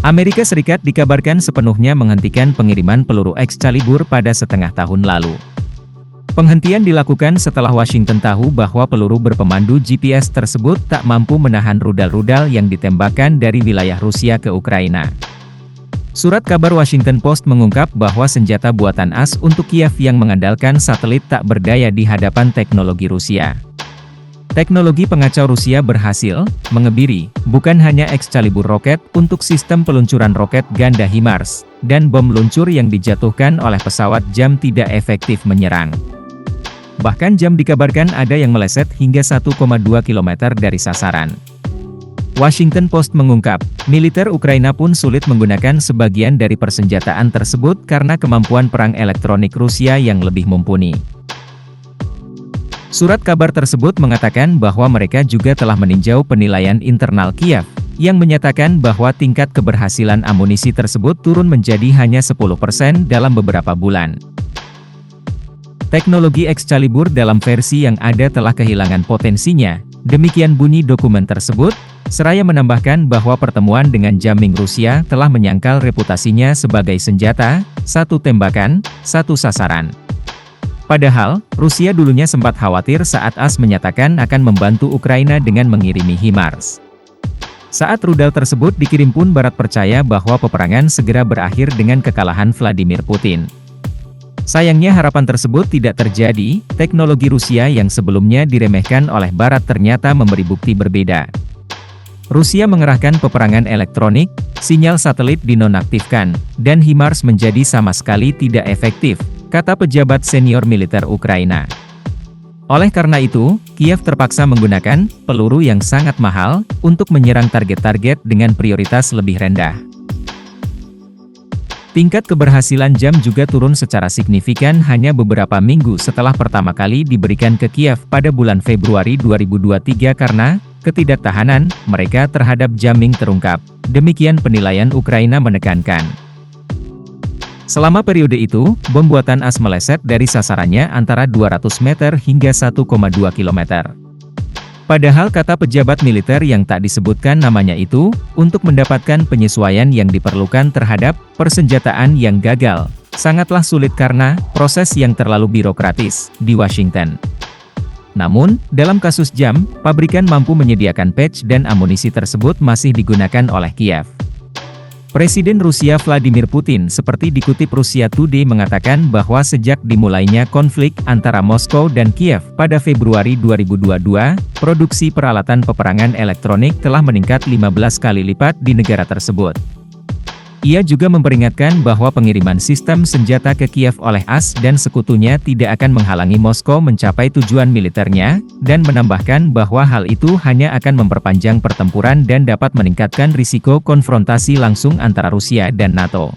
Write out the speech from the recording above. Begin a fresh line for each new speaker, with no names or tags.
Amerika Serikat dikabarkan sepenuhnya menghentikan pengiriman peluru Excalibur pada setengah tahun lalu. Penghentian dilakukan setelah Washington tahu bahwa peluru berpemandu GPS tersebut tak mampu menahan rudal-rudal yang ditembakkan dari wilayah Rusia ke Ukraina. Surat kabar Washington Post mengungkap bahwa senjata buatan AS untuk Kiev yang mengandalkan satelit tak berdaya di hadapan teknologi Rusia. Teknologi pengacau Rusia berhasil mengebiri, bukan hanya Excalibur roket untuk sistem peluncuran roket ganda HIMARS, dan bom luncur yang dijatuhkan oleh pesawat JAM tidak efektif menyerang. Bahkan JAM dikabarkan ada yang meleset hingga 1,2 km dari sasaran. Washington Post mengungkap, militer Ukraina pun sulit menggunakan sebagian dari persenjataan tersebut karena kemampuan perang elektronik Rusia yang lebih mumpuni. Surat kabar tersebut mengatakan bahwa mereka juga telah meninjau penilaian internal Kiev, yang menyatakan bahwa tingkat keberhasilan amunisi tersebut turun menjadi hanya 10% dalam beberapa bulan. Teknologi Excalibur dalam versi yang ada telah kehilangan potensinya, demikian bunyi dokumen tersebut, seraya menambahkan bahwa pertemuan dengan jamming Rusia telah menyangkal reputasinya sebagai senjata, satu tembakan, satu sasaran. Padahal, Rusia dulunya sempat khawatir saat AS menyatakan akan membantu Ukraina dengan mengirimi HIMARS. Saat rudal tersebut dikirim pun Barat percaya bahwa peperangan segera berakhir dengan kekalahan Vladimir Putin. Sayangnya harapan tersebut tidak terjadi, teknologi Rusia yang sebelumnya diremehkan oleh Barat ternyata memberi bukti berbeda. Rusia mengerahkan peperangan elektronik, sinyal satelit dinonaktifkan, dan HIMARS menjadi sama sekali tidak efektif, kata pejabat senior militer Ukraina. Oleh karena itu, Kiev terpaksa menggunakan peluru yang sangat mahal untuk menyerang target-target dengan prioritas lebih rendah. Tingkat keberhasilan JAM juga turun secara signifikan hanya beberapa minggu setelah pertama kali diberikan ke Kiev pada bulan Februari 2023 karena ketidaktahanan mereka terhadap jamming terungkap. Demikian penilaian Ukraina menekankan. Selama periode itu, bom buatan AS meleset dari sasarannya antara 200 meter hingga 1,2 km. Padahal kata pejabat militer yang tak disebutkan namanya itu, untuk mendapatkan penyesuaian yang diperlukan terhadap persenjataan yang gagal, sangatlah sulit karena proses yang terlalu birokratis di Washington. Namun, dalam kasus JAM, pabrikan mampu menyediakan patch dan amunisi tersebut masih digunakan oleh Kiev. Presiden Rusia Vladimir Putin seperti dikutip Russia Today mengatakan bahwa sejak dimulainya konflik antara Moskow dan Kiev pada Februari 2022, produksi peralatan peperangan elektronik telah meningkat 15 kali lipat di negara tersebut. Ia juga memperingatkan bahwa pengiriman sistem senjata ke Kiev oleh AS dan sekutunya tidak akan menghalangi Moskow mencapai tujuan militernya, dan menambahkan bahwa hal itu hanya akan memperpanjang pertempuran dan dapat meningkatkan risiko konfrontasi langsung antara Rusia dan NATO.